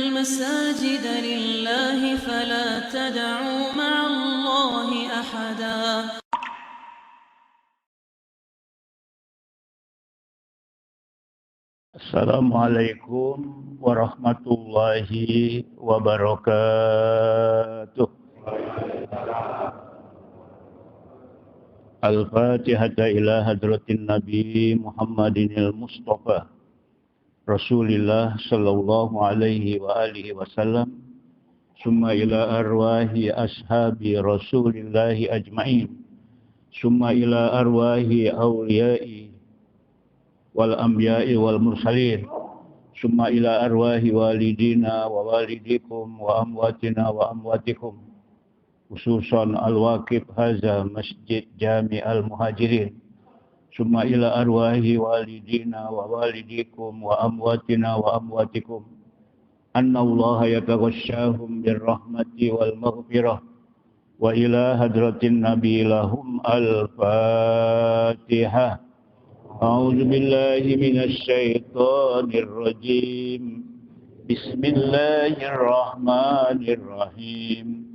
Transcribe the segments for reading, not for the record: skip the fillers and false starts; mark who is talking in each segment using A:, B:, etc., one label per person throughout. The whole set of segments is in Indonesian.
A: المساجد لله فلا تدعوا مع الله أحدا.
B: Assalamualaikum warahmatullahi wabarakatuh. Al-Fatihata ila hadratin Nabi Muhammadin al-Mustafa Rasulillah sallallahu alaihi wa alihi wasallam. Summa ila arwahi ashabi Rasulillahi ajma'in. Summa ila arwahi awliyai wal anbiya'i wal mursalin. Summa ila arwahi walidina wa walidikum wa amwatina wa amwatikum. Khususan al-waqif haza masjid jami' al-muhajirin. Summa ila arwahi walidina wa walidikum wa amwatina wa amwatikum. Anna allaha yataghashshahum birrahmati wal maghfirah. Wa ila hadratin nabi lahum al-fatihah. A'udzu billahi minasy syaithanir rajim. Bismillahirrahmanirrahim.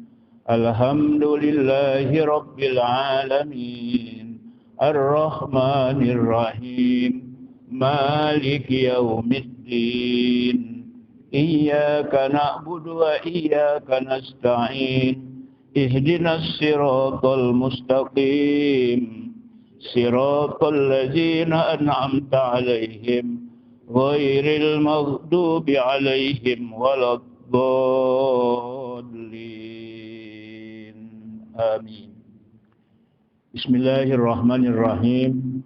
B: Alhamdulillahi rabbil alamin. Ar-Rahmanir Rahim. Maliki yaumiddin. Iyyaka na'budu wa iyyaka nasta'in. Ihdinas siratal mustaqim. Siratal ladzina an'amta 'alaihim ghairil maghdubi 'alaihim waladdallin. Amin. Bismillahirrahmanirrahim.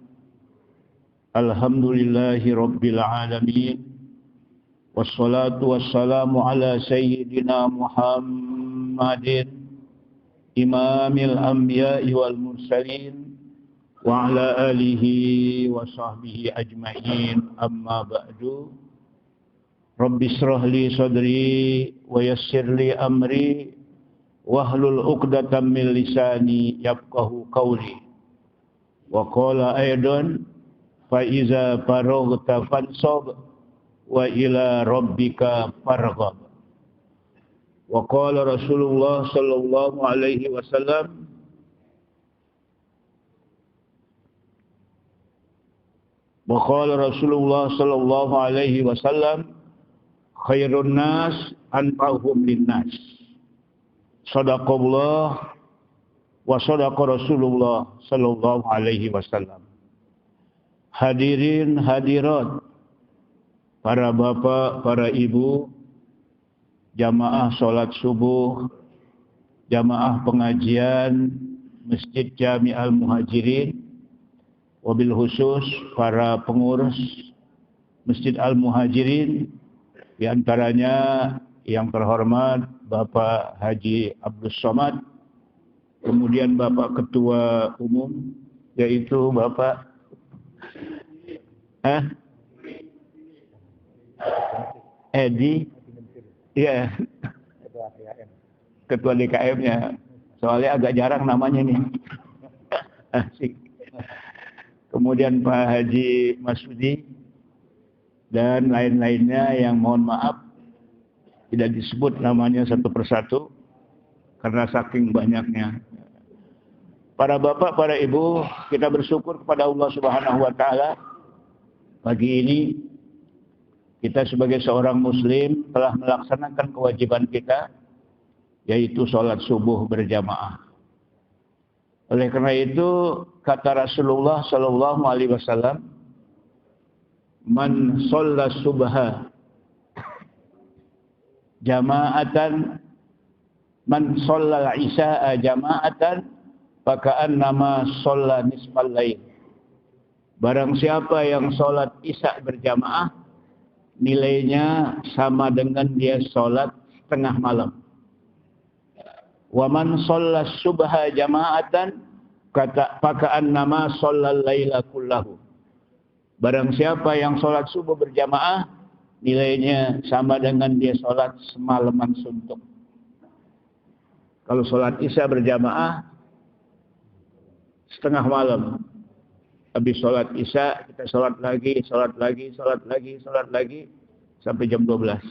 B: Alhamdulillahi rabbil alamin. Wassalatu wassalamu ala sayyidina Muhammadin imamil anbiya'i wal mursalin wa ala alihi wa sahbihi ajma'in. Amma ba'du. Rabbi israh li sadri wa yassir li amri wahlul 'uqdatam min lisani yafqahu qawli. Wa qala aidan fa iza faraghta fansab wa ila rabbika farghab. Wa qala Rasulullah sallallahu alaihi wasallam sallallahu alaihi wasallam khairun nas anfa'uhum linnas. Sadaqallah wa sadaqa Rasulullah sallallahu alaihi wasallam. Hadirin hadirat, para bapak, para ibu, jamaah salat subuh, jamaah pengajian Masjid Jami' Al-Muhajirin, wabil khusus para pengurus Masjid Al-Muhajirin, di antaranya yang terhormat Bapak Haji Abdus Somad, kemudian Bapak Ketua Umum yaitu Bapak Edi, ya, Ketua DKM-nya, soalnya agak jarang namanya nih. Asik. Kemudian Pak Haji Masudi dan lain-lainnya yang mohon maaf tidak disebut namanya satu persatu karena saking banyaknya. Para bapak, para ibu, kita bersyukur kepada Allah Subhanahu wa taala. Pagi ini kita sebagai seorang muslim telah melaksanakan kewajiban kita, yaitu sholat subuh berjamaah. Oleh karena itu kata Rasulullah sallallahu alaihi wasallam, man shalla subha jama'atan, man shalla isya'a jama'atan faka'annama shalla nisfal lail. Barang siapa yang sholat isya berjamaah, nilainya sama dengan dia sholat setengah malam. Wa man shalla subha jama'atan faka'annama shallal laila kullahu. Barang siapa yang sholat subuh berjamaah, nilainya sama dengan dia sholat semalaman suntuk. Kalau sholat isya berjamaah setengah malam, habis sholat isya kita sholat lagi sampai jam 12.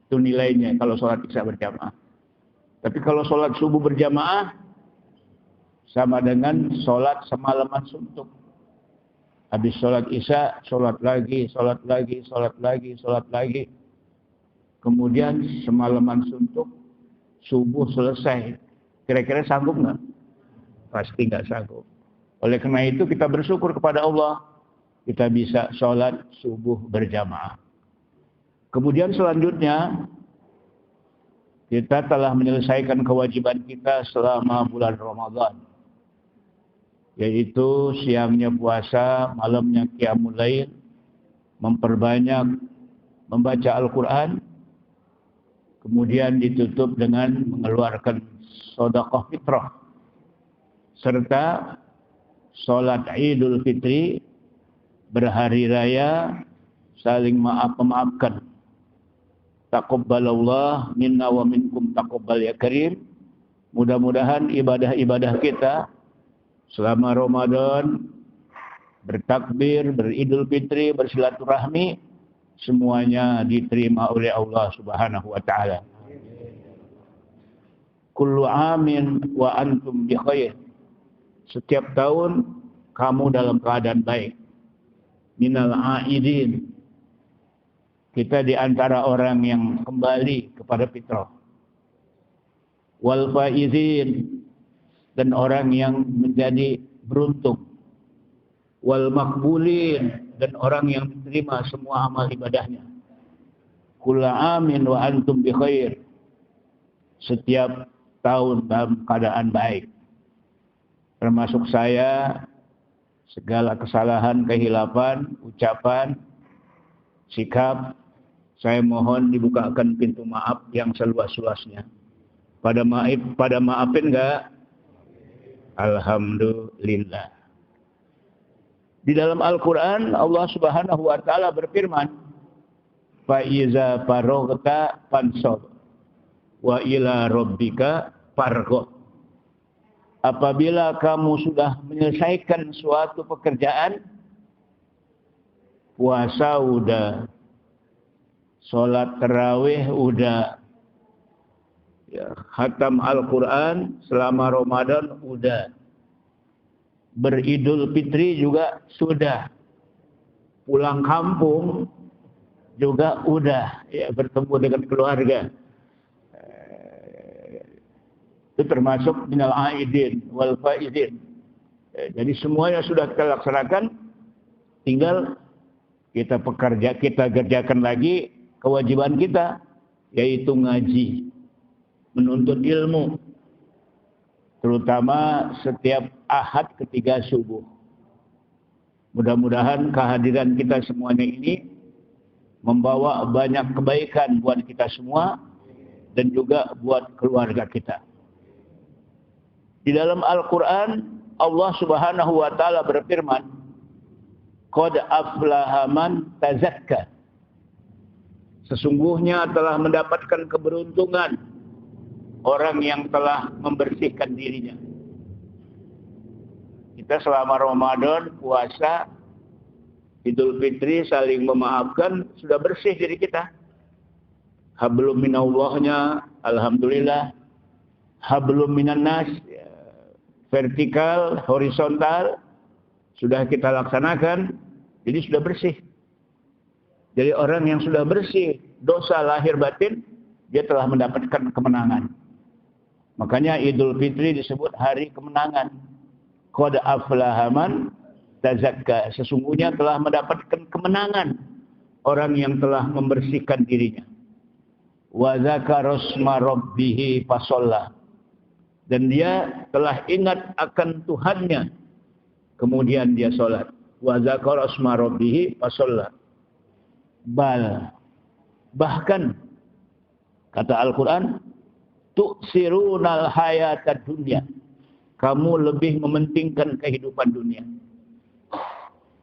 B: Itu nilainya kalau sholat isya berjamaah. Tapi kalau sholat subuh berjamaah, sama dengan sholat semalaman suntuk. Habis sholat isya, sholat lagi, sholat lagi, sholat lagi, sholat lagi. Kemudian semalaman suntuk, subuh selesai. Kira-kira sanggup nggak? Pasti nggak sanggup. Oleh karena itu kita bersyukur kepada Allah. Kita bisa sholat subuh berjamaah. Kemudian selanjutnya, kita telah menyelesaikan kewajiban kita selama bulan Ramadan. Yaitu siangnya puasa, malamnya qiyamul lail, memperbanyak membaca Al-Quran, kemudian ditutup dengan mengeluarkan sedekah fitrah, serta sholat Idul Fitri, berhari raya, saling memaafkan. Taqabbalallah minna wa minkum taqabbal ya karim. Mudah-mudahan ibadah-ibadah kita selama Ramadan, bertakbir, beridul fitri, bersilaturahmi, semuanya diterima oleh Allah Subhanahu wa taala. Kullu amin wa antum bi khair. Setiap tahun kamu dalam keadaan baik. Minal aidin. Kita di antara orang yang kembali kepada fitrah. Wal faizin, dan orang yang menjadi beruntung. Wal makbulin, dan orang yang diterima semua amal ibadahnya. Kullu amin wa antum bi khair. Setiap tahun dalam keadaan baik. Termasuk saya, segala kesalahan, kehilapan, ucapan, sikap, saya mohon dibukakan pintu maaf yang seluas-luasnya. Pada maafin enggak? Alhamdulillah. Di dalam Al-Quran, Allah Subhanahu wa taala berfirman, fa iza faraghta fansab wa ila rabbika farghab. Apabila kamu sudah menyelesaikan suatu pekerjaan, puasa udah, sholat tarawih udah, ya, khatam Al-Quran selama Ramadan udah, beridul fitri juga sudah, pulang kampung juga udah, ya, bertemu dengan keluarga. Itu termasuk minal aidin wal faizin. Jadi semuanya sudah kita laksanakan, tinggal kita kerjakan lagi kewajiban kita, yaitu ngaji, menuntut ilmu, terutama setiap Ahad ketiga subuh. Mudah-mudahan kehadiran kita semuanya ini membawa banyak kebaikan buat kita semua dan juga buat keluarga kita. Di dalam Al-Quran, Allah Subhanahu wa taala berfirman, qad aflaha man tazakka. Sesungguhnya telah mendapatkan keberuntungan orang yang telah membersihkan dirinya. Kita selama Ramadan, puasa, Idul Fitri, saling memaafkan, sudah bersih diri kita. Hablum minallahnya, alhamdulillah. Hablum minan nas, vertikal, horizontal, sudah kita laksanakan, jadi sudah bersih. Jadi orang yang sudah bersih, dosa lahir batin, dia telah mendapatkan kemenangan. Makanya Idul Fitri disebut hari kemenangan. Qad aflaha man tazakka. Sesungguhnya telah mendapatkan kemenangan orang yang telah membersihkan dirinya. Wa dzakara asma rabbih fasalla. Dan dia telah ingat akan Tuhannya, kemudian dia sholat. Wa dzakara asma rabbih fasalla. Bahkan kata Al-Quran, tu'sirunal hayatad dunya. Kamu lebih mementingkan kehidupan dunia.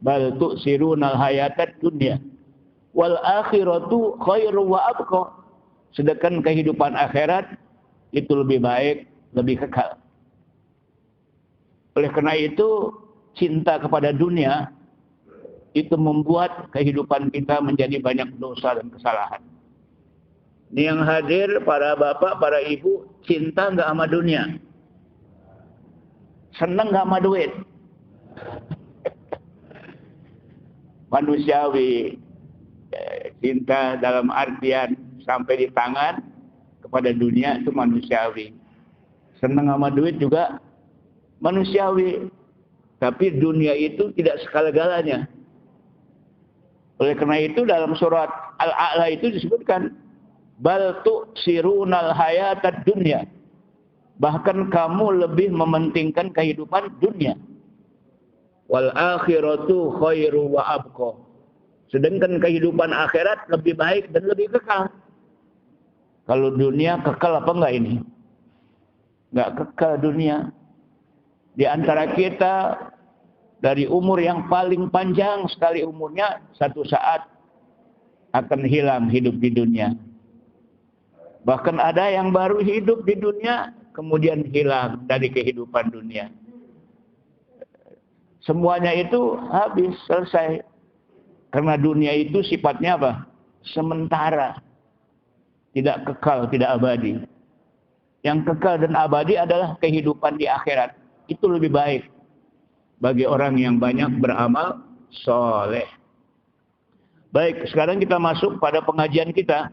B: Bal tu'sirunal hayatad dunya. Wal akhiratu khairu wa abqa. Sedangkan kehidupan akhirat itu lebih baik, lebih kekal. Oleh karena itu, cinta kepada dunia itu membuat kehidupan kita menjadi banyak dosa dan kesalahan. Ini yang hadir, para bapak, para ibu, cinta nggak sama dunia? Seneng nggak sama duit? Manusiawi. Cinta dalam artian sampai di tangan kepada dunia itu manusiawi. Seneng sama duit juga manusiawi. Tapi dunia itu tidak segala-galanya. Oleh karena itu dalam surat Al-A'la itu disebutkan, bal tu'sirunal hayatad dunya. Bahkan kamu lebih mementingkan kehidupan dunia. Wal akhiratu khairu wa abqa. Sedangkan kehidupan akhirat lebih baik dan lebih kekal. Kalau dunia kekal apa enggak ini? Enggak kekal dunia. Di antara kita dari umur yang paling panjang sekali umurnya, satu saat akan hilang hidup di dunia. Bahkan ada yang baru hidup di dunia, kemudian hilang dari kehidupan dunia. Semuanya itu habis, selesai. Karena dunia itu sifatnya apa? Sementara. Tidak kekal, tidak abadi. Yang kekal dan abadi adalah kehidupan di akhirat. Itu lebih baik bagi orang yang banyak beramal soleh. Baik, sekarang kita masuk pada pengajian kita,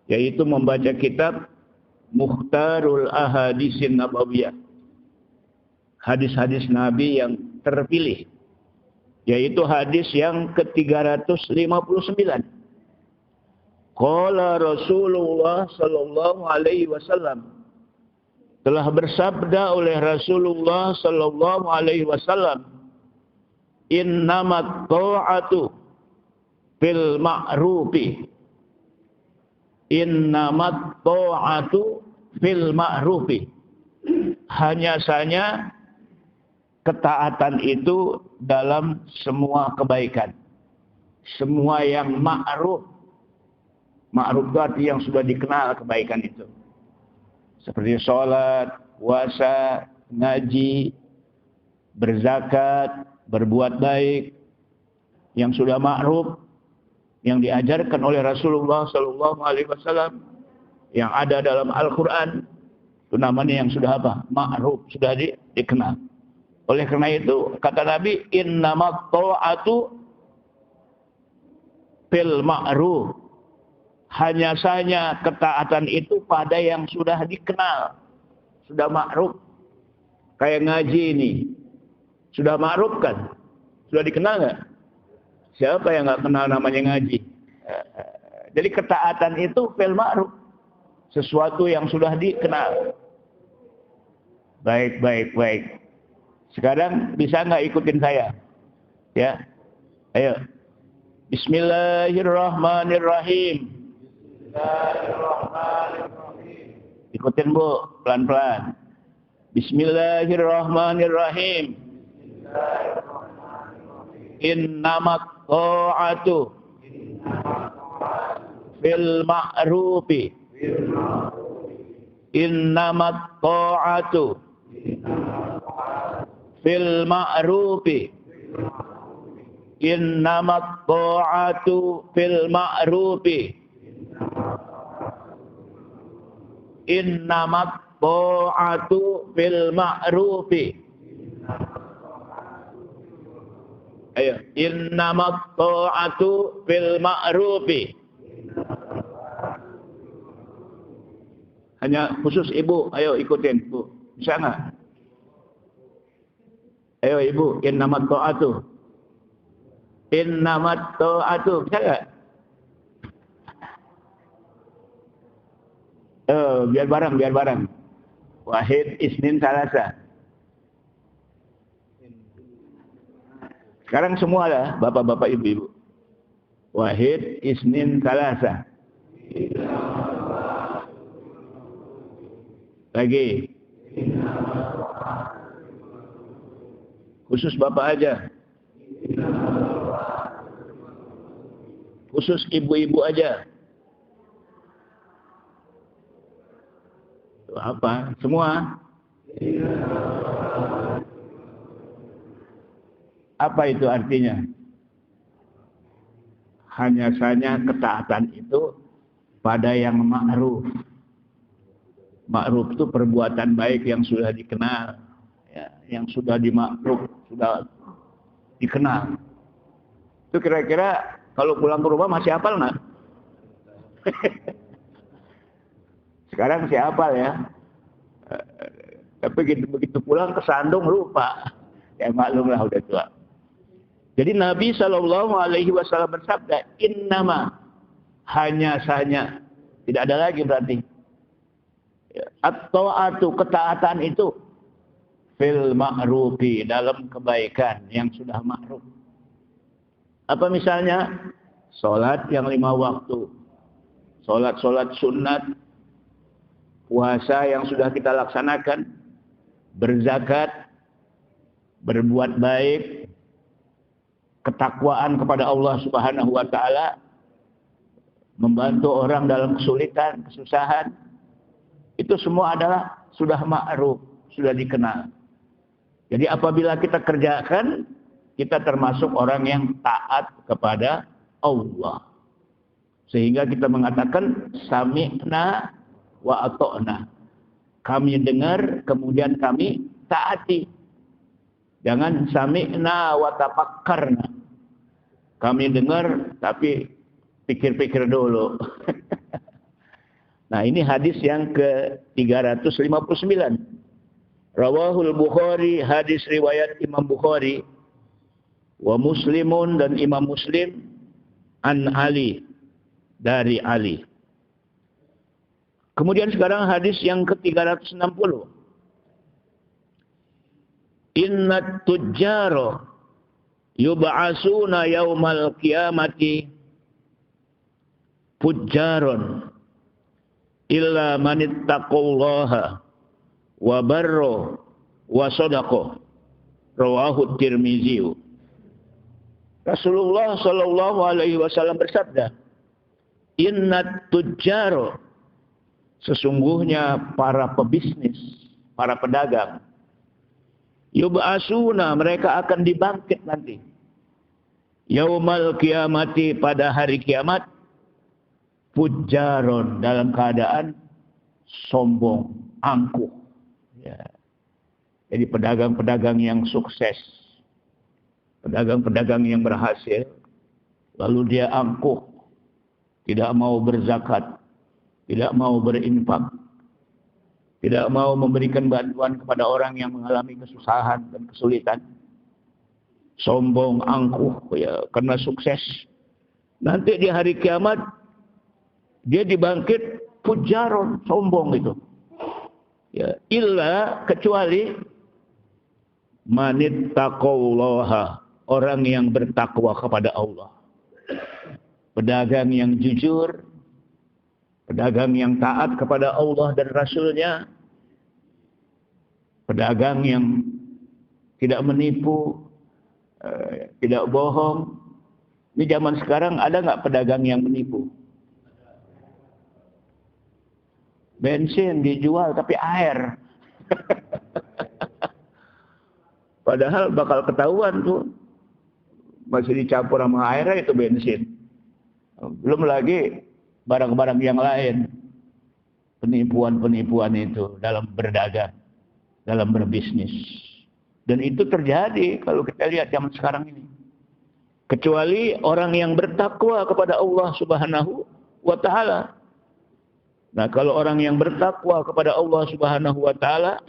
B: yaitu membaca kitab Mukhtarul Ahadisin Nabawiyah. Hadis-hadis Nabi yang terpilih. Yaitu hadis yang ke-359. Qala Rasulullah sallallahu alaihi wasallam. Telah bersabda oleh Rasulullah sallallahu alaihi wasallam, innamat ta'atu fil ma'rufi. Innamat ta'atu fil ma'rufi. Hanya saja ketaatan itu dalam semua kebaikan. Semua yang ma'ruf. Ma'ruf itu arti yang sudah dikenal kebaikan itu. Seperti sholat, puasa, ngaji, berzakat, berbuat baik. Yang sudah ma'ruf, yang diajarkan oleh Rasulullah SAW, yang ada dalam Al-Quran, itu namanya yang sudah apa? Ma'ruf, sudah dikenal. Oleh karena itu, kata Nabi, innamat ta'atu fil ma'ruf. Hanya saja ketaatan itu pada yang sudah dikenal. Sudah ma'ruf. Kayak ngaji ini. Sudah ma'ruf kan? Sudah dikenal nggak? Siapa yang nggak kenal namanya ngaji? Jadi ketaatan itu fil ma'ruf. Sesuatu yang sudah dikenal. Baik. Sekarang bisa nggak ikutin saya? Ya, ayo. Bismillahirrahmanirrahim. Ikutin Bu, pelan-pelan. Bismillahirrahmanirrahim. Innamat ta'atu fil ma'rufi. Innamat ta'atu fil ma'rufi. Innamat ta'atu fil ma'rufi. Innamat ta'atu fil ma'rufi. Ayo, innamat ta'atu fil ma'rufi. Hanya khusus ibu, ayo ikutin Bu. Bisa nggak? Ayo ibu, innamat ta'atu. Innamat ta'atu, bisa nggak? Biar bareng. Wahid, Isnin, Salasa. Sekarang semua lah, bapak-bapak, ibu-ibu. Wahid, Isnin, Salasa. Lagi. Khusus bapak aja. Khusus ibu-ibu aja. Apa? Semua? Apa itu artinya? Hanya saja ketaatan itu pada yang ma'ruf. Ma'ruf itu perbuatan baik yang sudah dikenal, ya, yang sudah dimakruf, sudah dikenal. Itu kira-kira kalau pulang ke rumah masih hafal nggak? Sekarang masih hafal ya. Tapi begitu pulang kesandung lupa. Ya maklumlah udah tua. Jadi Nabi SAW bersabda, innama, hanya saja, tidak ada lagi berarti. At-ta'atu, ketaatan itu fil ma'rufi, dalam kebaikan yang sudah ma'ruf. Apa misalnya? Salat yang 5 waktu. Salat sunat. Puasa yang sudah kita laksanakan. Berzakat. Berbuat baik. Ketakwaan kepada Allah Subhanahu wa taala. Membantu orang dalam kesulitan, kesusahan. Itu semua adalah sudah ma'ruf, sudah dikenal. Jadi apabila kita kerjakan, kita termasuk orang yang taat kepada Allah. Sehingga kita mengatakan sami'na wa ata'na. Kami dengar, kemudian kami taati. Jangan sami'na wa tafakkarna. Kami dengar, tapi pikir-pikir dulu. Nah, ini hadis yang ke-359. Rawahul Bukhari, hadis riwayat Imam Bukhari. Wa Muslimun, dan Imam Muslim. An Ali, dari Ali. Kemudian sekarang hadis yang ke-360. Inna tujjaro yub'asuna yaumal qiyamati fujjaron illa manittaqallaha wa barra wa sadaqa. Rawahu Tirmizi. Rasulullah sallallahu alaihi wasallam bersabda, innat tujjaro, sesungguhnya para pebisnis, para pedagang, yub'asuna, mereka akan dibangkit nanti. Yaumal qiyamati, pada hari kiamat. Fujjaron, dalam keadaan sombong, angkuh. Ya. Jadi pedagang-pedagang yang sukses, pedagang-pedagang yang berhasil, lalu dia angkuh, tidak mau berzakat, tidak mau berinfak, tidak mau memberikan bantuan kepada orang yang mengalami kesusahan dan kesulitan. Sombong, angkuh, ya, karena sukses. Nanti di hari kiamat, dia dibangkit fujaron, sombong itu. Ya, illa, kecuali manittaqallaha, orang yang bertakwa kepada Allah. Pedagang yang jujur, pedagang yang taat kepada Allah dan Rasulnya, pedagang yang tidak menipu, tidak bohong. Ini zaman sekarang ada nggak pedagang yang menipu? Bensin dijual tapi air. Padahal bakal ketahuan tuh. Masih dicampur sama air itu bensin. Belum lagi barang-barang yang lain. Penipuan-penipuan itu dalam berdagang, dalam berbisnis. Dan itu terjadi kalau kita lihat zaman sekarang ini. Kecuali orang yang bertakwa kepada Allah Subhanahu wa taala. Nah, kalau orang yang bertakwa kepada Allah Subhanahu wa taala,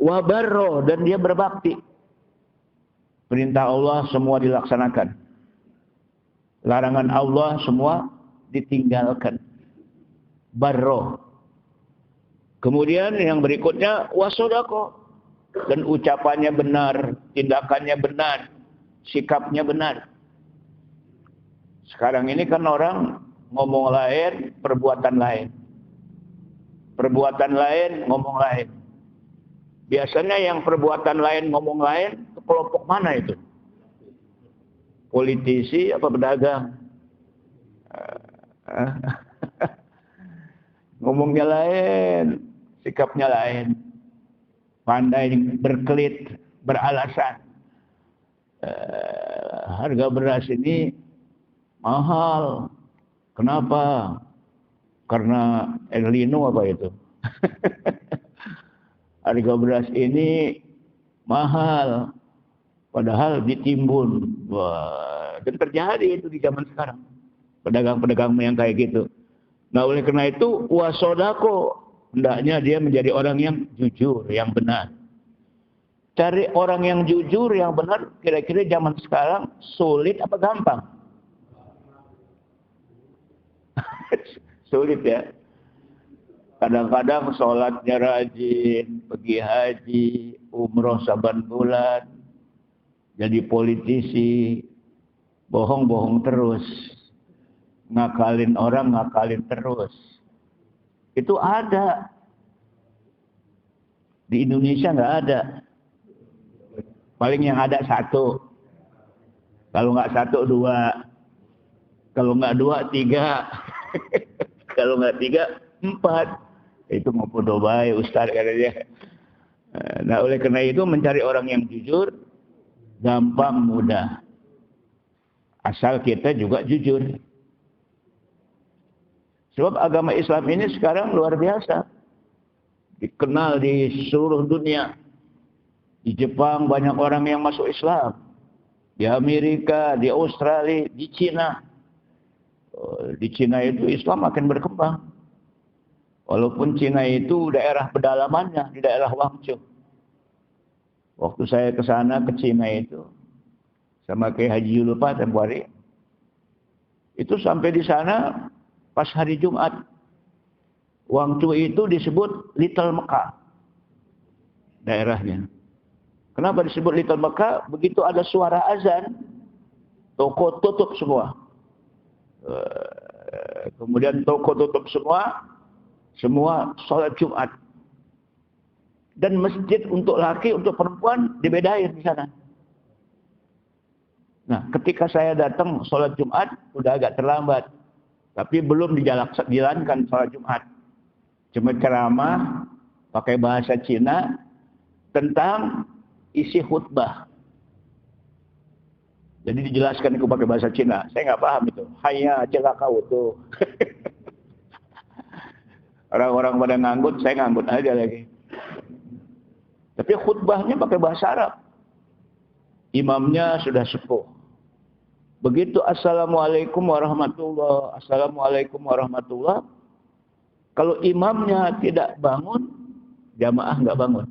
B: wa barra, dan dia berbakti. Perintah Allah semua dilaksanakan. Larangan Allah semua ditinggalkan. Barra. Kemudian yang berikutnya wa sadaqa, dan ucapannya benar, tindakannya benar, sikapnya benar. Sekarang ini kan orang ngomong lain, perbuatan lain. Perbuatan lain, ngomong lain. Biasanya yang perbuatan lain, ngomong lain, ke kelompok mana itu? Politisi apa pedagang? Ngomongnya lain, sikapnya lain. Pandai berkelit, beralasan. Harga beras ini mahal. Kenapa? karena El Nino apa itu. Harga beras ini mahal, padahal ditimbun. Wah, dan terjadi itu di zaman sekarang. Pedagang-pedagang yang kayak gitu. Nah, oleh karena itu wasodako, hendaknya dia menjadi orang yang jujur, yang benar. Cari orang yang jujur, yang benar, kira-kira zaman sekarang sulit apa gampang? Sulit ya. Kadang-kadang sholatnya rajin, pergi haji, umroh saban bulan, jadi politisi, bohong-bohong terus, ngakalin orang, ngakalin terus. Itu ada. Di Indonesia nggak ada. Paling yang ada satu. Kalau nggak satu, dua. Kalau nggak dua, tiga. Kalau nggak tiga, 4. Itu mau bodoh baik Ustaz katanya. Nah, oleh karena itu mencari orang yang jujur gampang, mudah. Asal kita juga jujur. Sebab agama Islam ini sekarang luar biasa. Dikenal di seluruh dunia. Di Jepang banyak orang yang masuk Islam. Di Amerika, di Australia, di Cina. Di Cina itu Islam makin berkembang. Walaupun Cina itu daerah pedalamannya, di daerah Guangzhou. Waktu saya ke sana, ke Cina itu, sama kayak Haji Yulupa tempoh hari, itu sampai di sana pas hari Jumat. Guangzhou itu disebut Little Mekah. Daerahnya. Kenapa disebut Little Mekah? Begitu ada suara azan, toko tutup semua. Kemudian toko tutup semua sholat Jumat. Dan masjid untuk laki, untuk perempuan dibedain di sana. Nah, ketika saya datang sholat Jumat, udah agak terlambat. Tapi belum dijalankan sholat Jumat. Cuma ceramah, pakai bahasa Cina, tentang isi khutbah. Jadi dijelaskan itu pakai bahasa Cina. Saya nggak paham itu. Hanya celaka itu. Orang-orang pada nganggut, saya nganggut aja lagi. Tapi khutbahnya pakai bahasa Arab. Imamnya sudah sepuh. Begitu Assalamualaikum warahmatullah, Assalamualaikum warahmatullah. Kalau imamnya tidak bangun, jamaah nggak bangun.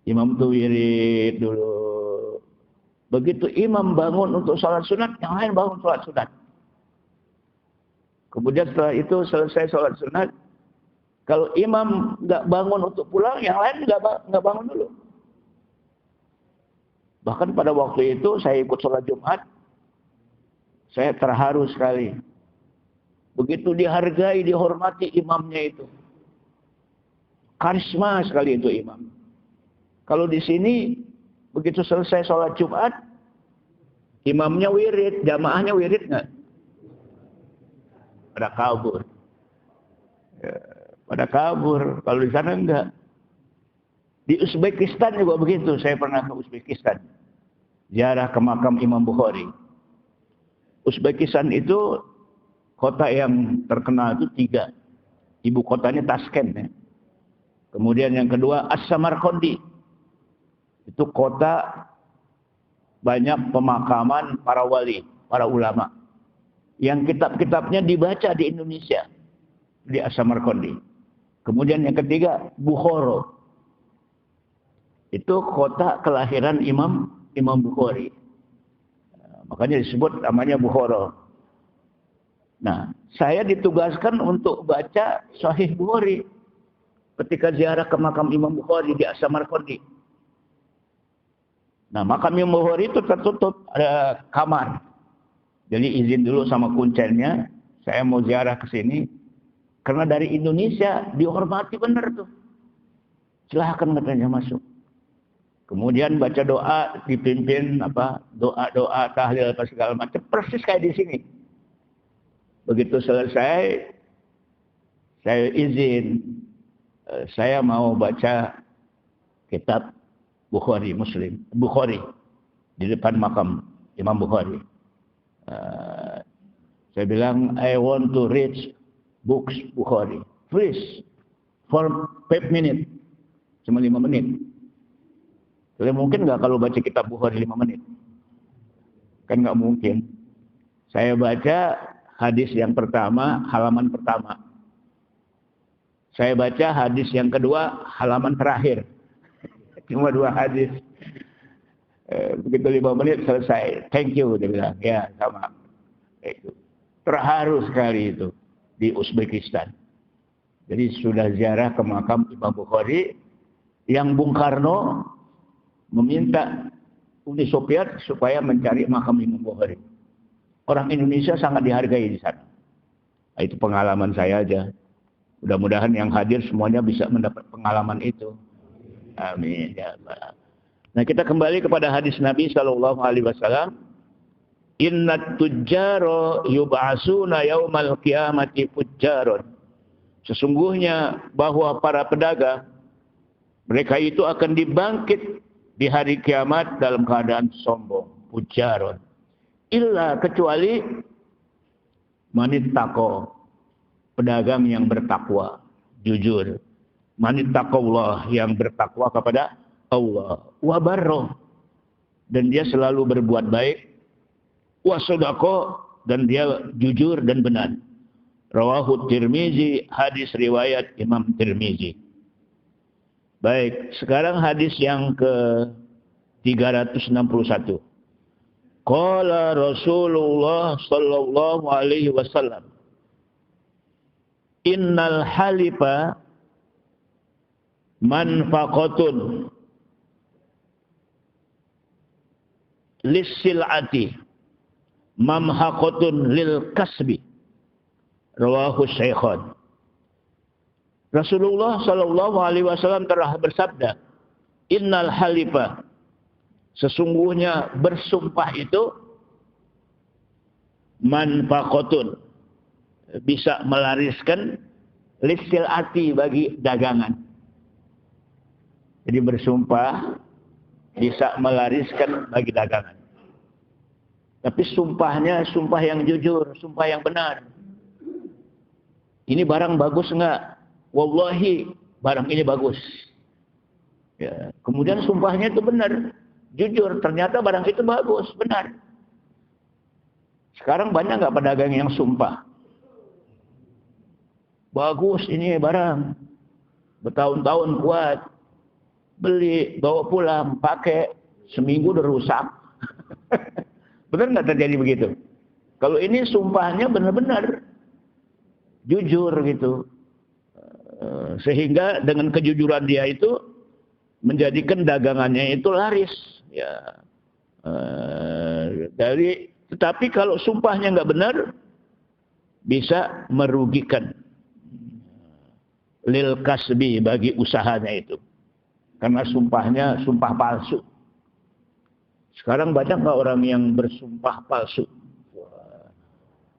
B: Imam itu wirid dulu. Begitu imam bangun untuk sholat sunat, yang lain bangun sholat sunat. Kemudian setelah itu selesai sholat sunat, kalau imam nggak bangun untuk pulang, yang lain nggak bangun dulu. Bahkan pada waktu itu saya ikut sholat Jumat, saya terharu sekali. Begitu dihargai, dihormati imamnya itu. Karisma sekali itu imam. Kalau di sini, begitu selesai sholat Jumat, imamnya wirid, jamaahnya wirid nggak? Pada kabur. Ya, pada kabur. Kalau di sana enggak. Di Uzbekistan juga begitu. Saya pernah ke Uzbekistan. Ziarah ke makam Imam Bukhari. Uzbekistan itu kota yang terkenal itu 3. Ibu kotanya Tashkent. Ya. Kemudian yang kedua As-Samarqandi. Itu kota banyak pemakaman para wali, para ulama. Yang kitab-kitabnya dibaca di Indonesia. Di As-Samarqandi. Kemudian yang ketiga Bukhara. Itu kota kelahiran Imam Bukhari. Makanya disebut namanya Bukhara. Nah, saya ditugaskan untuk baca Sahih Bukhari ketika ziarah ke makam Imam Bukhari di As-Samarqandi. Nah, makam Imam Bukhari itu tertutup, ada kamar. Jadi izin dulu sama kuncennya, saya mau ziarah ke sini. Karena dari Indonesia dihormati benar tuh. Silahkan katanya masuk. Kemudian baca doa, dipimpin doa-doa, tahlil, apa segala macam. Persis kayak di sini. Begitu selesai, saya izin. Saya mau baca kitab Bukhari, Bukhari. Di depan makam Imam Bukhari. Saya bilang, I want to read books Bukhari. Please, for 5 minutes. Cuma 5 menit. Jadi mungkin nggak kalau baca kitab Bukhari 5 menit? Kan nggak mungkin. Saya baca hadis yang pertama, halaman pertama. Saya baca hadis yang kedua, halaman terakhir. Cuma 2 hadis. Begitu 5 menit selesai. Thank you, dia bilang. Ya, sama. Itu. Terharu sekali itu di Uzbekistan. Jadi sudah ziarah ke makam Imam Bukhari yang Bung Karno meminta Uni Soviet supaya mencari makam Imam Bukhari. Orang Indonesia sangat dihargai di sana. Nah, itu pengalaman saya aja. Mudah-mudahan yang hadir semuanya bisa mendapat pengalaman itu. Amin ya Allah. Nah, kita kembali kepada hadis Nabi sallallahu alaihi wasallam. Innat tujjaro yub'asuna yaumal qiyamati fujjaron. Sesungguhnya bahwa para pedagang mereka itu akan dibangkit di hari kiamat dalam keadaan sombong, fujjaron. Illa kecuali manittaqo, pedagang yang bertakwa, jujur. Manittaqallah, yang bertakwa kepada Allah. Wa barro, dan dia selalu berbuat baik. Wa sodaqo, dan dia jujur dan benar. Rawahu Tirmizi, hadis riwayat Imam Tirmizi. Baik, sekarang hadis yang ke 361. Qala Rasulullah sallallahu alaihi wasallam, innal halifa manfaqatun lis-sil'ati mamhaqatun lil kasbi. Rawahu Syaikhan. Rasulullah sallallahu alaihi wasallam telah bersabda, innal halifa, sesungguhnya bersumpah itu manfaqatun, bisa melariskan lis-sil'ati, bagi dagangan. Jadi bersumpah bisa melariskan bagi dagangan. Tapi sumpahnya sumpah yang jujur, sumpah yang benar. Ini barang bagus enggak? Wallahi, barang ini bagus. Ya, kemudian sumpahnya itu benar, jujur. Ternyata barang itu bagus, benar. Sekarang banyak enggak pedagang yang sumpah? Bagus ini barang, bertahun-tahun kuat. Beli, bawa pulang, pakai, seminggu udah rusak. Benar nggak terjadi begitu? Kalau ini sumpahnya benar-benar jujur gitu, sehingga dengan kejujuran dia itu menjadikan dagangannya itu laris. Ya, tetapi kalau sumpahnya nggak benar, bisa merugikan lil kasbi, bagi usahanya itu. Karena sumpahnya sumpah palsu. Sekarang banyak nggak orang yang bersumpah palsu?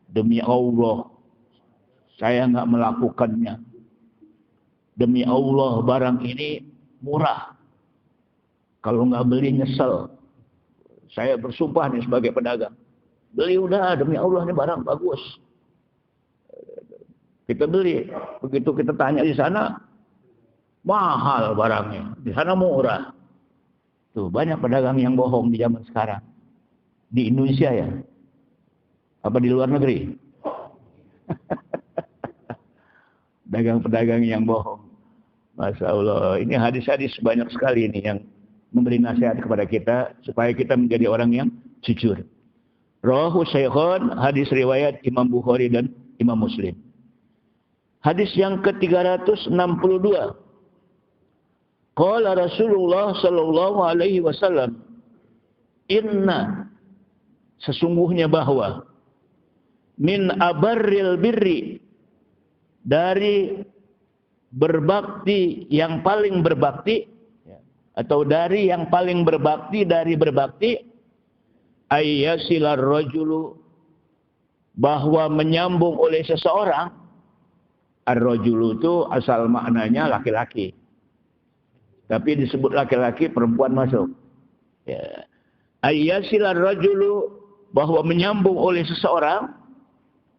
B: Demi Allah, saya nggak melakukannya. Demi Allah, barang ini murah. Kalau nggak beli nyesel. Saya bersumpah nih sebagai pedagang. Beli udah, demi Allah ini barang bagus. Kita beli. Begitu kita tanya di sana, mahal barangnya. Di sana murah. Tuh, banyak pedagang yang bohong di zaman sekarang. Di Indonesia ya. Apa di luar negeri? Pedagang-pedagang yang bohong. Masya Allah. Ini hadis-hadis banyak sekali ini yang memberi nasihat kepada kita supaya kita menjadi orang yang jujur. Rawahu Syaikhan, hadis riwayat Imam Bukhari dan Imam Muslim. Hadis yang ke-362. Qala Rasulullah sallallahu alaihi wasallam, inna, sesungguhnya bahwa min abarril birri, dari berbakti yang paling berbakti, atau dari yang paling berbakti dari berbakti, ayyasilar rajulu, bahwa menyambung oleh seseorang. Ar-rajulu itu asal maknanya laki-laki, tapi disebut laki-laki, perempuan masuk. Ya. Ayyasilar rajulu, bahwa menyambung oleh seseorang,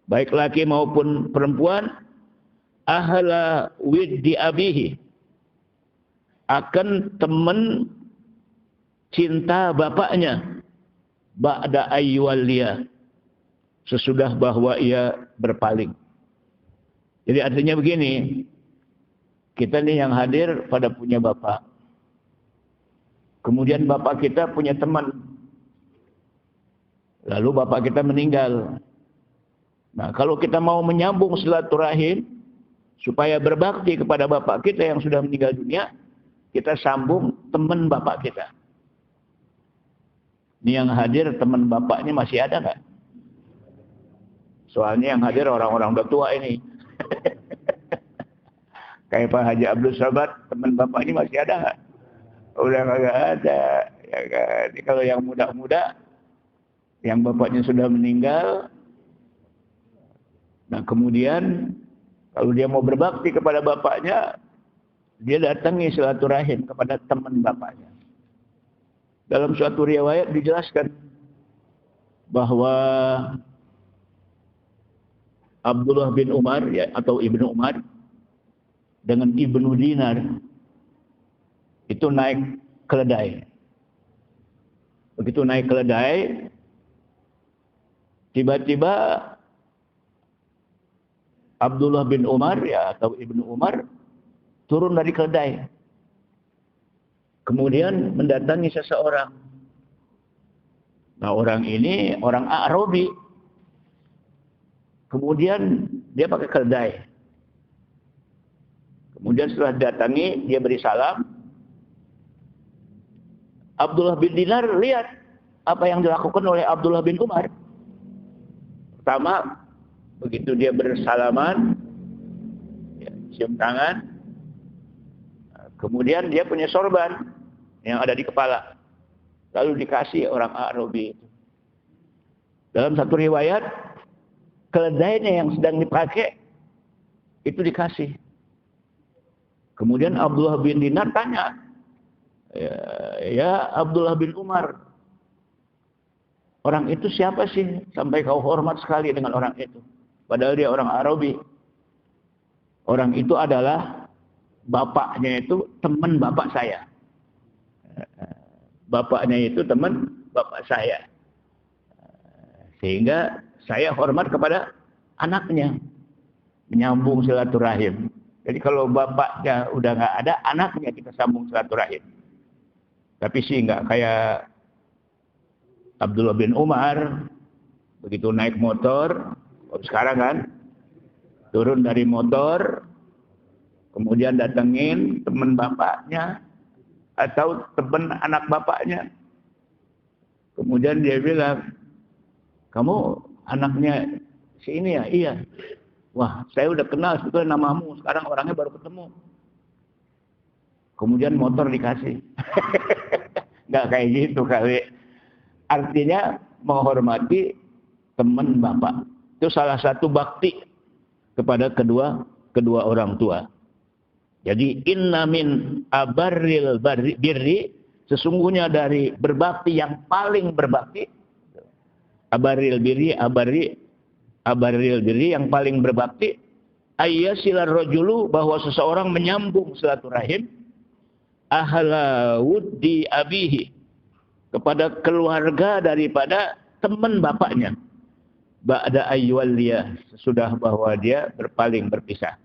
B: baik laki maupun perempuan, ahla widdi abihi, akan teman cinta bapaknya, ba'da ayyualliya, sesudah bahwa ia berpaling. Jadi artinya begini, kita nih yang hadir pada punya bapak. Kemudian bapak kita punya teman. Lalu bapak kita meninggal. Nah, kalau kita mau menyambung silaturahim supaya berbakti kepada bapak kita yang sudah meninggal dunia, kita sambung teman bapak kita. Ini yang hadir teman bapaknya masih ada nggak? Soalnya yang hadir orang-orang udah tua ini. Kayak Pak Haji Abdul Samad, teman bapak ini masih ada nggak? Udah nggak ada. Ya kan? Kalau yang muda-muda, yang bapaknya sudah meninggal, nah kemudian kalau dia mau berbakti kepada bapaknya, dia datangi silaturahim kepada teman bapaknya. Dalam suatu riwayat dijelaskan bahwa Abdullah bin Umar ya, atau Ibnu Umar dengan Ibnu Dinar itu naik keledai. Begitu naik keledai, tiba-tiba Abdullah bin Umar ya, atau Ibnu Umar turun dari keledai. Kemudian mendatangi seseorang. Nah, orang ini orang Arabi. Kemudian dia pakai keledai. Kemudian setelah datangi, dia beri salam. Abdullah bin Dinar lihat apa yang dilakukan oleh Abdullah bin Umar. Pertama, begitu dia bersalaman, ya, cium tangan. Kemudian dia punya sorban yang ada di kepala. Lalu dikasih orang Arabi itu. Dalam satu riwayat, keledainya yang sedang dipakai itu dikasih. Kemudian Abdullah bin Dinar tanya, ya Abdullah bin Umar, orang itu siapa sih sampai kau hormat sekali dengan orang itu? Padahal dia orang Arabi. Orang itu adalah bapaknya itu teman bapak saya. Bapaknya itu teman bapak saya. Sehingga saya hormat kepada anaknya. Menyambung silaturahim. Jadi kalau bapaknya udah nggak ada, anaknya kita sambung silaturahim. Tapi sih nggak kayak Abdullah bin Umar. Begitu naik motor, sekarang kan, turun dari motor, kemudian datengin teman bapaknya atau teman anak bapaknya. Kemudian dia bilang, kamu anaknya si ini ya? Iya. Wah, saya udah kenal sebetulnya namamu. Sekarang orangnya baru ketemu. Kemudian motor dikasih. Nggak kayak gitu kali. Artinya menghormati teman bapak. Itu salah satu bakti kepada kedua orang tua. Jadi inna min abarril birri, sesungguhnya dari berbakti yang paling berbakti, abarril birri yang paling berbakti, ayyasilar rajulu, bahwa seseorang menyambung silaturahim, ahla wuddi abihi, kepada keluarga daripada teman bapaknya, ba'da ayyualliya, sesudah bahwa dia berpaling, berpisah.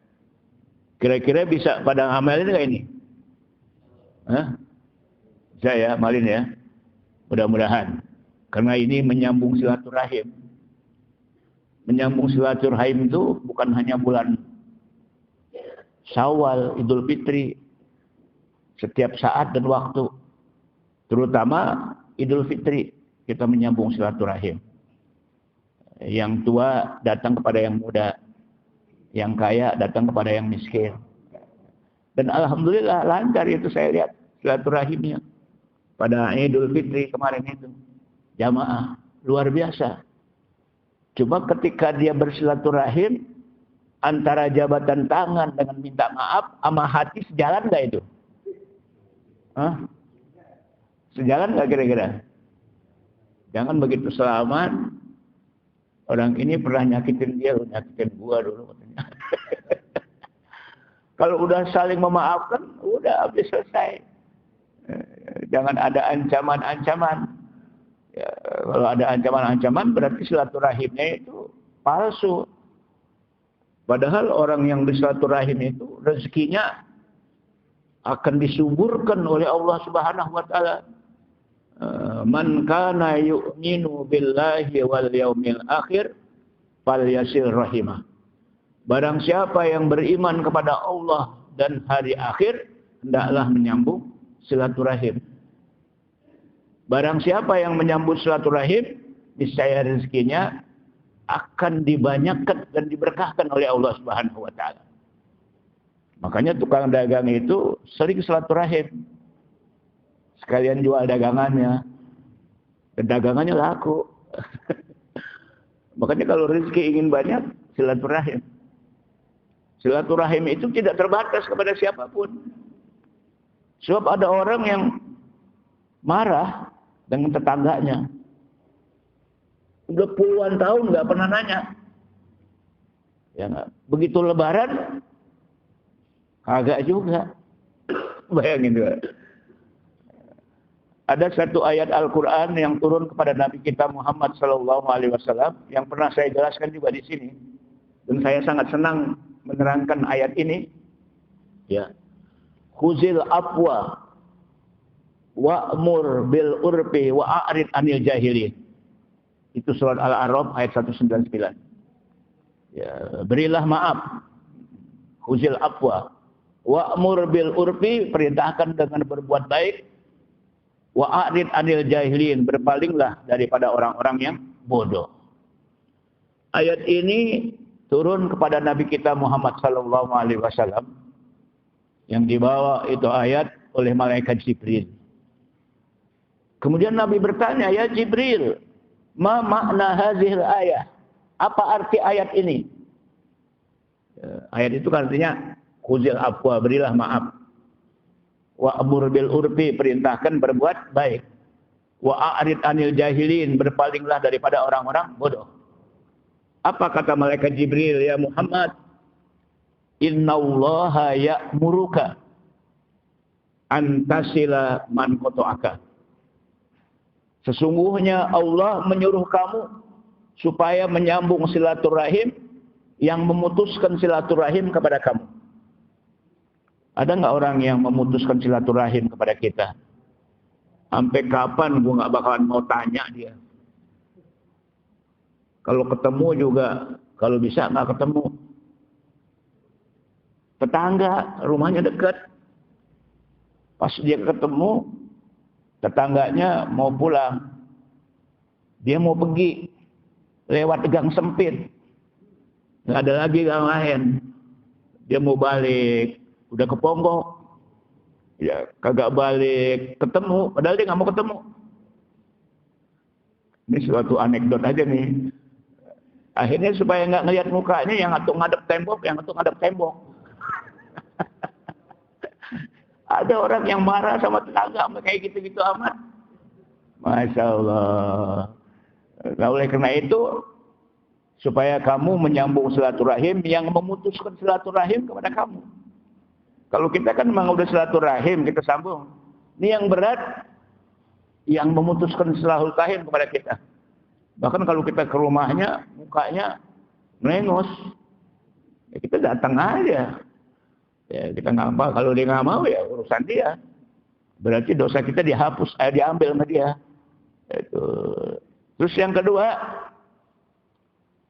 B: Kira-kira bisa pada amalin nggak ini? Hah? Bisa ya, amalin ya. Mudah-mudahan. Karena ini menyambung silaturahim. Menyambung silaturahim itu bukan hanya bulan Syawal, Idul Fitri. Setiap saat dan waktu. Terutama Idul Fitri, kita menyambung silaturahim. Yang tua datang kepada yang muda. Yang kaya datang kepada yang miskin. Dan alhamdulillah lancar itu saya lihat silaturahimnya. Pada Idul Fitri kemarin itu. Jamaah. Luar biasa. Cuma ketika dia bersilaturahim, antara jabatan tangan dengan minta maaf, sama hati sejalan nggak itu? Hah? Sejalan nggak kira-kira? Jangan begitu selamat. Orang ini pernah nyakitin dia, nyakitin gua dulu katanya. Kalau udah saling memaafkan, udah habis selesai. Jangan ada ancaman-ancaman. Ya, kalau ada ancaman-ancaman berarti silaturahimnya itu palsu. Padahal orang yang bersilaturahim itu rezekinya akan disuburkan oleh Allah Subhanahu wa taala. Man kana yu'minu billahi wal yaumil akhir falyasil rahimah. Barang siapa yang beriman kepada Allah dan hari akhir, hendaklah menyambung silaturahim. Barang siapa yang menyambung silaturahim, niscaya rezekinya akan dibanyakkan dan diberkahkan oleh Allah Subhanahu wa taala. Makanya tukang dagang itu sering silaturahim. Sekalian jual dagangannya. Dan dagangannya laku. Makanya kalau rezeki ingin banyak, silaturahim. Silaturahim itu tidak terbatas kepada siapapun. Sebab ada orang yang marah dengan tetangganya. Udah puluhan tahun nggak pernah nanya. Ya nggak. Begitu Lebaran, kagak juga. Bayangin juga. Ada satu ayat Al-Quran yang turun kepada Nabi kita Muhammad SAW yang pernah saya jelaskan juga di sini. Dan saya sangat senang menerangkan ayat ini. Ya. Khuzil afwa wa'mur bil urfi wa'arid anil jahilin. Itu surat Al-A'raf ayat 199. Ya, berilah maaf. Khuzil afwa wa'mur bil urfi, perintahkan dengan berbuat baik. Wa'arid anil jahilin, berpalinglah daripada orang-orang yang bodoh. Ayat ini turun kepada Nabi kita Muhammad SAW yang dibawa itu ayat oleh malaikat Jibril. Kemudian Nabi bertanya, ya Jibril, ma makna hazil ayat? Apa arti ayat ini? Ayat itu artinya khuzil afwa, berilah maaf. Wa'mur bil urfi, perintahkan berbuat baik. Wa'arid anil jahilin, berpalinglah daripada orang-orang bodoh. Apa kata malaikat Jibril, ya Muhammad? Innallaha ya'muruka antasila man qata'aka. Sesungguhnya Allah menyuruh kamu supaya menyambung silaturahim yang memutuskan silaturahim kepada kamu. Ada nggak orang yang memutuskan silaturahim kepada kita? Sampai kapan gue nggak bakalan mau tanya dia. Kalau ketemu juga, kalau bisa nggak ketemu. Tetangga, rumahnya dekat. Pas dia ketemu, tetangganya mau pulang. Dia mau pergi lewat gang sempit. Nggak ada lagi gang lain. Dia mau balik. Udah ke Ponggok, ya kagak balik, ketemu, padahal dia nggak mau ketemu. Ini suatu anekdot aja nih. Akhirnya supaya nggak ngelihat mukanya, yang satu ngadep tembok, yang satu ngadep tembok. Ada orang yang marah sama tetangga, kayak gitu-gitu amat. Masya Allah. Nah, oleh karena itu, supaya kamu menyambung silaturahim yang memutuskan silaturahim kepada kamu. Kalau kita kan memang udah silaturahim, kita sambung. Ini yang berat, yang memutuskan silaturahim kepada kita. Bahkan kalau kita ke rumahnya, mukanya melengos. Ya kita datang aja. Ya kita nggak apa, kalau dia nggak mau ya urusan dia. Berarti dosa kita dihapus, diambil sama dia. Itu. Terus yang kedua,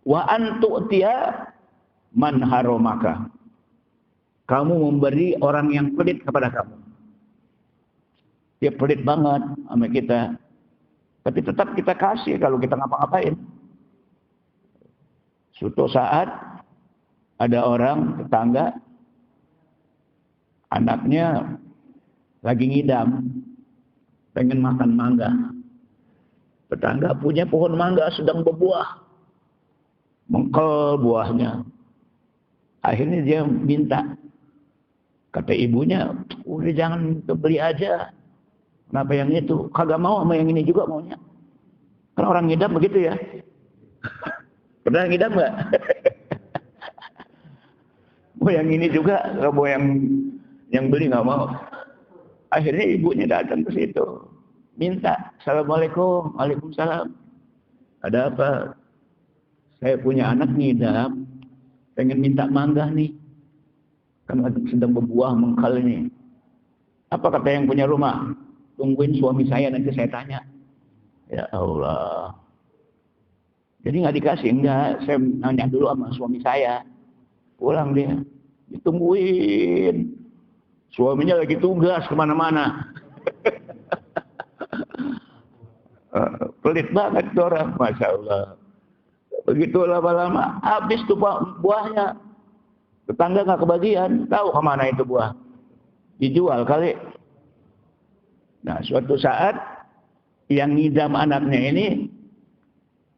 B: wa antu'tiya man haromaka. Kamu memberi orang yang pelit kepada kamu. Dia pelit banget sama kita. Tapi tetap kita kasih kalau kita ngapa-ngapain. Suatu saat ada orang tetangga, anaknya lagi ngidam, pengen makan mangga. Tetangga punya pohon mangga sedang berbuah. Mengkel buahnya. Akhirnya dia minta. Kata ibunya, udah jangan beli aja. Kenapa yang itu? Kagak mau sama yang ini juga maunya. Kan orang ngidam begitu ya. Pernah ngidam nggak? Mau yang ini juga, nggak mau yang beli nggak mau. Akhirnya ibunya datang ke situ, minta, Assalamualaikum, Waalaikumsalam. Ada apa? Saya punya anak ngidam, pengen minta mangga nih. Kan sedang berbuah mengkal ini. Apa kata yang punya rumah? Tungguin suami saya, nanti saya tanya. Ya Allah. Jadi nggak dikasih, enggak. Saya nanya dulu sama suami saya. Pulang dia. Ditungguin. Suaminya lagi tugas kemana-mana. Pelit banget tuh orang. Masya Allah. Begitu lama-lama habis tuh buahnya. Tetangga nggak kebagian. Tahu kemana itu buah. Dijual kali. Nah suatu saat yang ngidam anaknya ini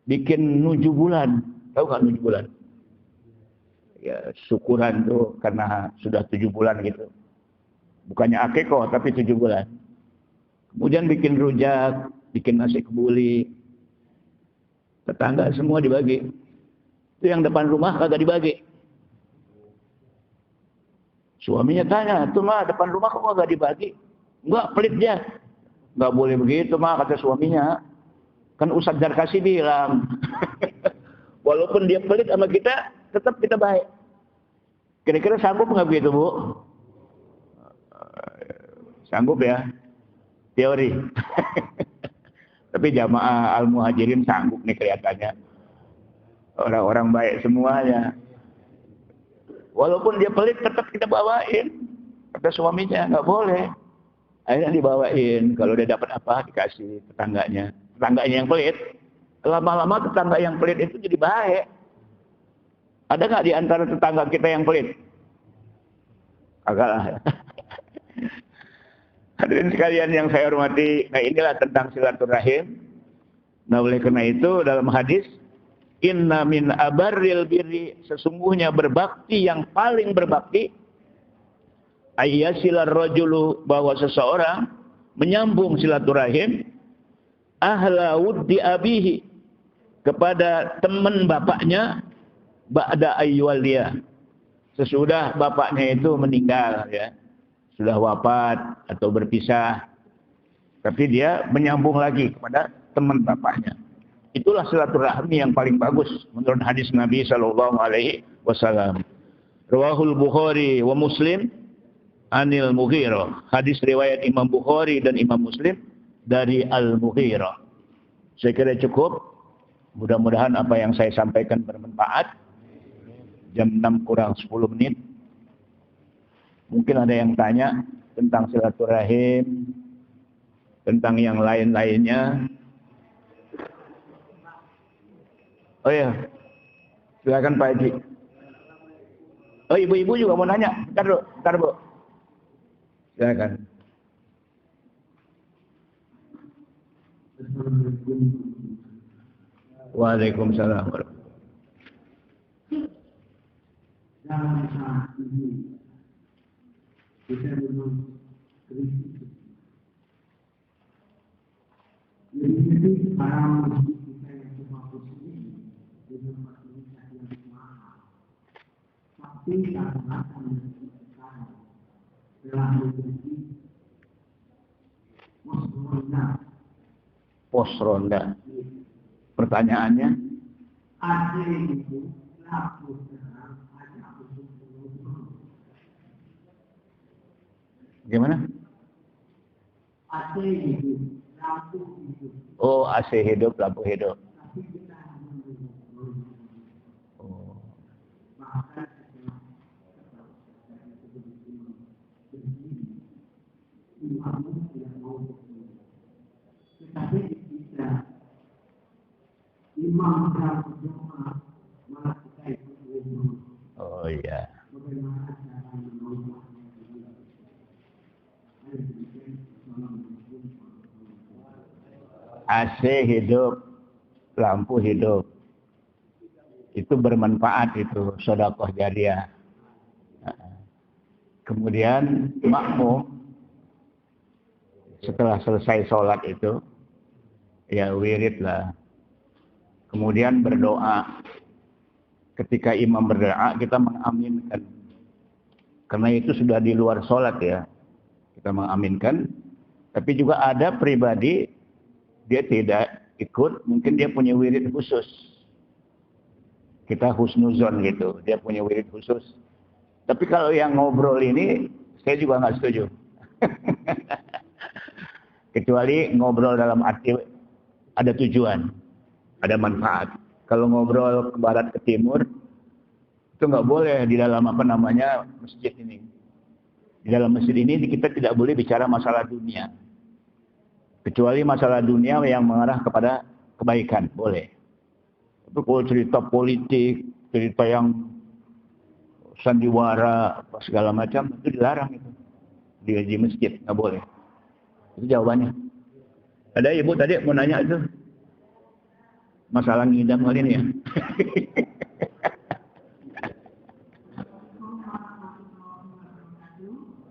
B: bikin 7 bulan. Tahu kan 7 bulan? Ya syukuran tuh karena sudah 7 bulan gitu. Bukannya akikoh tapi 7 bulan. Kemudian bikin rujak, bikin nasi kebuli. Tetangga semua dibagi. Itu yang depan rumah kagak dibagi. Suaminya tanya, tuh mah depan rumah kok kagak dibagi? Enggak, pelit dia. Enggak boleh begitu mah kata suaminya. Kan Ustadz Darkasi bilang. Walaupun dia pelit sama kita, tetap kita baik. Kira-kira sanggup nggak begitu, Bu? Sanggup ya? Teori. Tapi jamaah Al-Muhajirin sanggup nih kelihatannya. Orang-orang baik semuanya. Walaupun dia pelit, tetap kita bawain. Kata suaminya, nggak boleh. Akhirnya dibawain. Kalau dia dapat apa, dikasih tetangganya. Tetangganya yang pelit. Lama-lama tetangga yang pelit itu jadi baik. Ada nggak di antara tetangga kita yang pelit? Agak lah. Hadirin sekalian yang saya hormati, nah inilah tentang silaturahim. Nah oleh karena itu dalam hadis, inna min abarril birri, sesungguhnya berbakti yang paling berbakti, ayyasilar rajulu, bahwa seseorang menyambung silaturahim, ahla wuddi abihi, kepada teman bapaknya, ba'da ayyualiyah, sesudah bapaknya itu meninggal ya. Sudah wafat atau berpisah, tapi dia menyambung lagi kepada teman bapaknya. Itulah silaturahmi yang paling bagus menurut hadis Nabi Shallallahu Alaihi Wasallam. Rawahul Bukhari wa Muslim anil Mughirah. Hadis riwayat Imam Bukhari dan Imam Muslim dari Al-Mughirah. Saya kira cukup. Mudah-mudahan apa yang saya sampaikan bermanfaat. Jam 6 kurang 10 menit. Mungkin ada yang tanya tentang silaturahim, tentang yang lain-lainnya. Oh ya, silakan Pak Haji. Oh ibu-ibu juga mau nanya. Bentar Bu. Silakan. Waalaikumsalam. Kita belum kritis. Jadi para muslim kita yang semua ini dengan fasilitas yang mahal. Tapi karena kami sekarang telah menjadi pos ronda. Pertanyaannya, ada itu laku sekarang ada untuk gimana? AC hidup, lampu hidup. Oh, AC hidup, lampu hidup. Oh. Tetapi kita imam berdoa malah kita ikut. Oh iya. Bagaimana cara menolak? AC hidup, lampu hidup. Itu bermanfaat itu, sedekah jariah. Kemudian makmum setelah selesai sholat itu, ya wirid lah. Kemudian berdoa. Ketika imam berdoa, kita mengaminkan. Karena itu sudah di luar sholat ya. Kita mengaminkan. Tapi juga ada pribadi, dia tidak ikut, mungkin dia punya wirid khusus. Kita husnuzon gitu, dia punya wirid khusus. Tapi kalau yang ngobrol ini, saya juga nggak setuju. Kecuali ngobrol dalam arti ada tujuan, ada manfaat. Kalau ngobrol ke barat ke timur, itu nggak boleh di dalam masjid ini. Di dalam masjid ini kita tidak boleh bicara masalah dunia. Kecuali masalah dunia yang mengarah kepada kebaikan, boleh. Tapi kalau cerita politik, cerita yang sandiwara, segala macam, itu dilarang itu. Di masjid, nggak boleh. Itu jawabannya. Ada ibu tadi mau nanya itu. Masalah ngidam kali ini ya.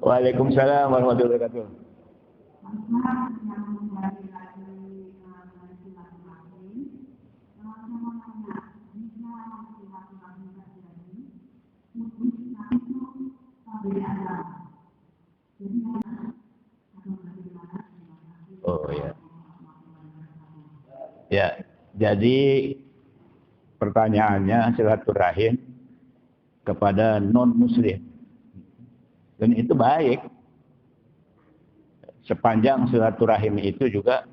B: Waalaikumsalam warahmatullahi wabarakatuh. Oh ya. Ya, jadi pertanyaannya silaturahim kepada non-muslim. Dan itu baik. Sepanjang silaturahim itu juga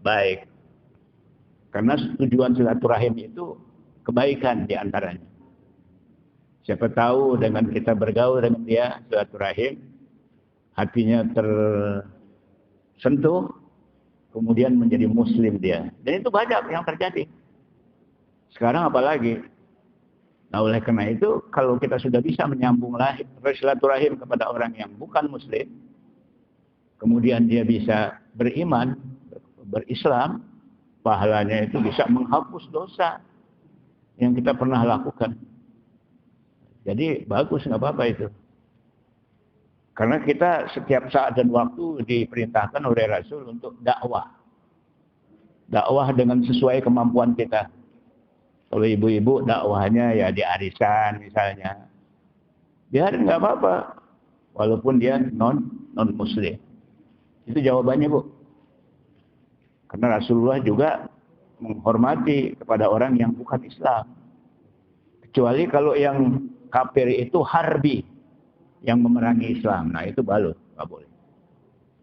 B: baik. Karena tujuan silaturahim itu kebaikan di antaranya. Siapa tahu dengan kita bergaul dengan dia silaturahim, hatinya tersentuh, kemudian menjadi muslim dia. Dan itu banyak yang terjadi. Sekarang apalagi? Nah oleh karena itu, kalau kita sudah bisa menyambung silaturahim kepada orang yang bukan muslim, kemudian dia bisa beriman, berislam, pahalanya itu bisa menghapus dosa yang kita pernah lakukan. Jadi bagus, nggak apa-apa itu. Karena kita setiap saat dan waktu diperintahkan oleh Rasul untuk dakwah. Dakwah dengan sesuai kemampuan kita. Kalau ibu-ibu dakwahnya ya di arisan misalnya. Biarin nggak apa-apa. Walaupun dia non-muslim. Itu jawabannya Bu. Karena Rasulullah juga menghormati kepada orang yang bukan Islam. Kecuali kalau yang kafir itu harbi, yang memerangi Islam. Nah itu balut, nggak boleh.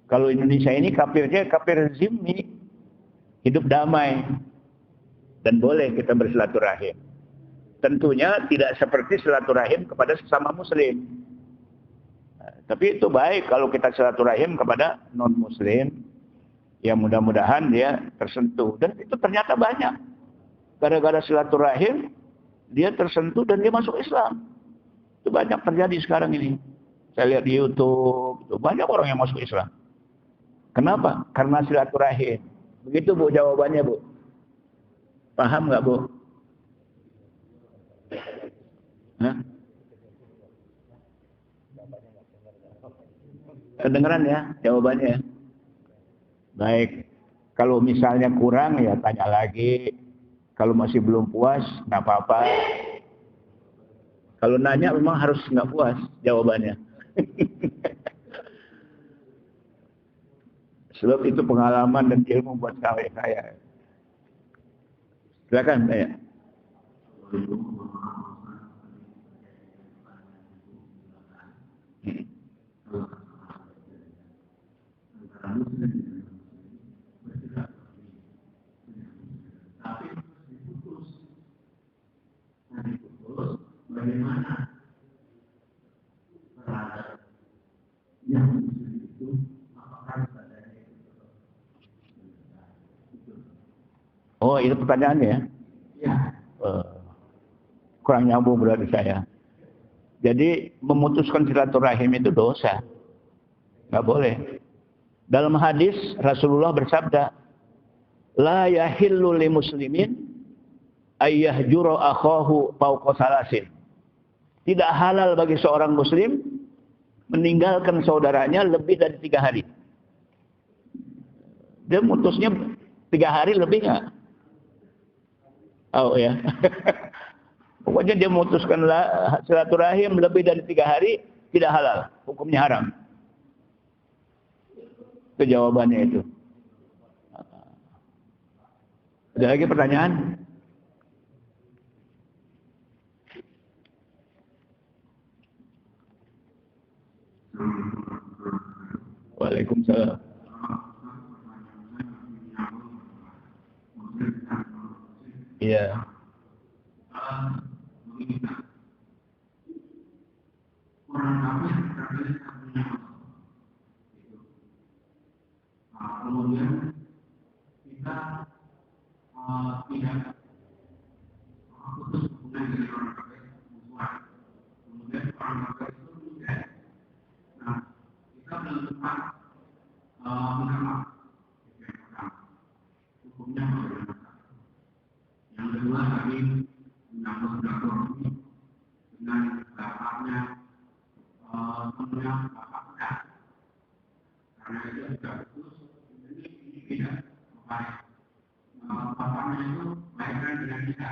B: Kalau Indonesia ini kafirnya kafir zimmi, hidup damai. Dan boleh kita bersilaturahim. Tentunya tidak seperti silaturahim kepada sesama muslim. Nah, tapi itu baik kalau kita silaturahim kepada non-muslim. Ya mudah-mudahan dia tersentuh. Dan itu ternyata banyak. Gara-gara silaturahim, dia tersentuh dan dia masuk Islam. Itu banyak terjadi sekarang ini. Saya lihat di YouTube, itu banyak orang yang masuk Islam. Kenapa? Karena silaturahim. Begitu Bu jawabannya Bu. Paham nggak Bu? Hah? Kedengeran ya jawabannya? Baik. Kalau misalnya kurang ya tanya lagi. Kalau masih belum puas, nggak apa-apa. Kalau nanya memang harus nggak puas jawabannya. Sebab itu pengalaman dan ilmu buat saya. Silakan saya. Bagaimana yang itu apakah oh itu pertanyaannya ya? Kurang nyambung berarti saya. Jadi memutuskan silaturahim itu dosa, nggak boleh. Dalam hadis Rasulullah bersabda, la yahillu li muslimin ayyahjura akhahu fawqa salasin. Tidak halal bagi seorang muslim meninggalkan saudaranya lebih dari 3 hari. Dia mutusnya 3 hari lebih nggak? Oh ya. Pokoknya dia memutuskan silaturahim lebih dari 3 hari, tidak halal, hukumnya haram. Itu jawabannya itu. Ada lagi pertanyaan? Waalaikumsalam. Iya.
C: Kemudian kita tidak putus hubungan dengan orang kafir musuhan. Kemudian orang kafir itu tidak. Nah, kita belum sempat minta maaf. Yang pertama, hukumnya bagaimana? Yang kedua tadi menyambut silaturahmi dengan bapaknya, temannya bapaknya. Karena itu sudah putus, ini tidak baik. Bapaknya itu baikkan dengan kita.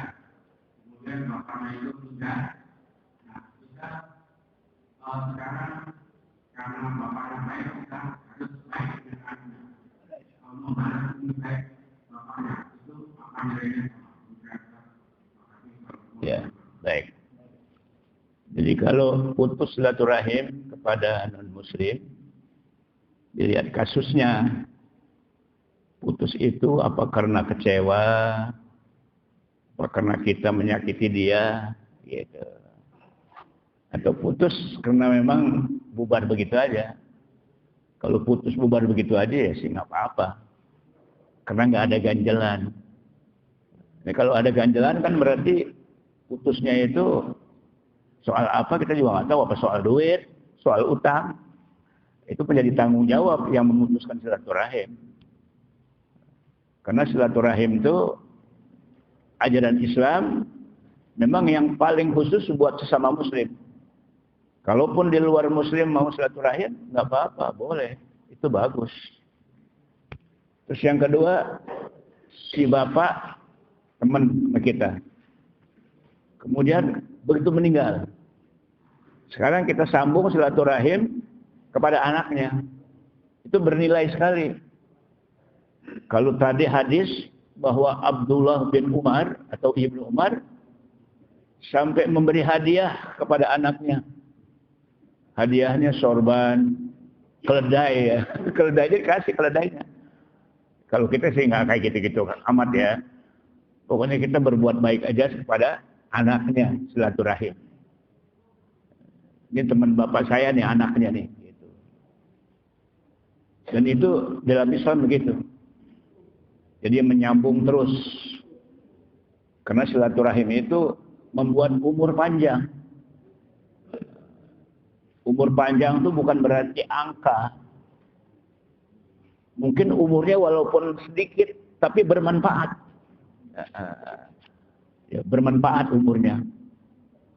C: Kemudian bapaknya itu tidak. Nah, kita sekarang karena bapaknya baik, kita harus baik dengan anaknya. Membalas ini baik bapaknya itu apa nilainya?
B: Ya, baik. Jadi kalau putus silaturahim kepada non-muslim, dilihat kasusnya. Putus itu apa karena kecewa, apa karena kita menyakiti dia, gitu. Atau putus karena memang bubar begitu aja. Kalau putus bubar begitu aja ya sih nggak apa-apa. Karena nggak ada ganjelan. Nah, kalau ada ganjelan kan berarti putusnya itu soal apa kita juga nggak tahu. Apa soal duit, soal utang. Itu menjadi tanggung jawab yang memutuskan silaturahim. Karena silaturahim itu ajaran Islam memang yang paling khusus buat sesama muslim. Kalaupun di luar muslim mau silaturahim, nggak apa-apa, boleh. Itu bagus. Terus yang kedua, si bapak teman kita. Kemudian begitu meninggal. Sekarang kita sambung silaturahim kepada anaknya. Itu bernilai sekali. Kalau tadi hadis bahwa Abdullah bin Umar atau Ibnu Umar sampai memberi hadiah kepada anaknya. Hadiahnya sorban, keledai ya. Keledai dikasih keledainya. Kalau kita sih nggak kayak gitu-gitu amat ya. Pokoknya kita berbuat baik aja kepada anaknya, silaturahim. Ini teman bapak saya nih, anaknya nih. Gitu. Dan itu dalam Islam begitu. Jadi menyambung terus. Karena silaturahim itu membuat umur panjang. Umur panjang itu bukan berarti angka. Mungkin umurnya walaupun sedikit, tapi bermanfaat. Ya, bermanfaat umurnya.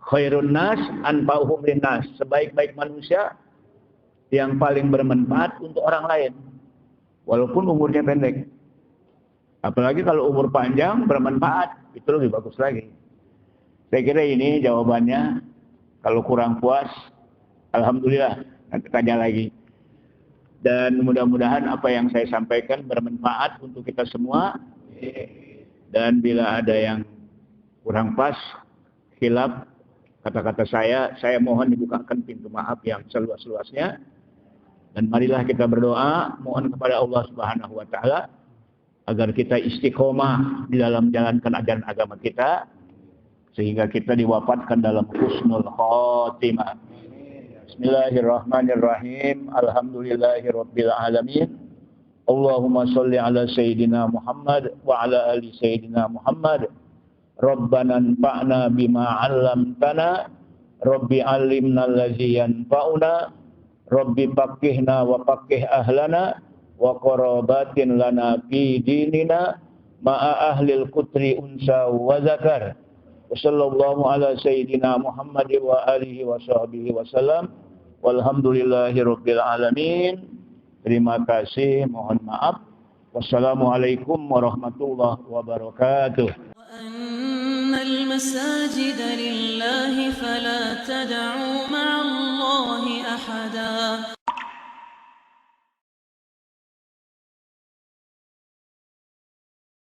B: Khairun nas anfa'uhum linnas. Sebaik-baik manusia yang paling bermanfaat untuk orang lain. Walaupun umurnya pendek. Apalagi kalau umur panjang bermanfaat, itu lebih bagus lagi. Saya kira ini jawabannya. Kalau kurang puas, alhamdulillah, nanti tanya lagi. Dan mudah-mudahan apa yang saya sampaikan bermanfaat untuk kita semua. Dan bila ada yang kurang pas, khilaf kata-kata saya mohon dibukakan pintu maaf yang seluas-luasnya. Dan marilah kita berdoa, mohon kepada Allah Subhanahu wa taala agar kita istiqomah di dalam menjalankan ajaran agama kita sehingga kita diwafatkan dalam husnul khotimah. Bismillahirrahmanirrahim. Alhamdulillahirabbil alamin. Allahumma shalli ala sayyidina Muhammad wa ala ali sayyidina Muhammad. Rabbana anfa'na bima 'allamtana. Rabbi 'allimna allazi yanfa'una. Rabbi faqihna wa faqih ahlana. Wa qarabatin lana fi dinina ma'a ahlil qutri unsa wa zakar. Wa sallallahu ala sayyidina Muhammad wa alihi wa sahbihi wa sallam. Walhamdulillahi rabbil alamin. Terima kasih, mohon maaf. Wassalamualaikum warahmatullahi wabarakatuh.
A: وأن المساجد لله فلا تدعوا مع الله أحدا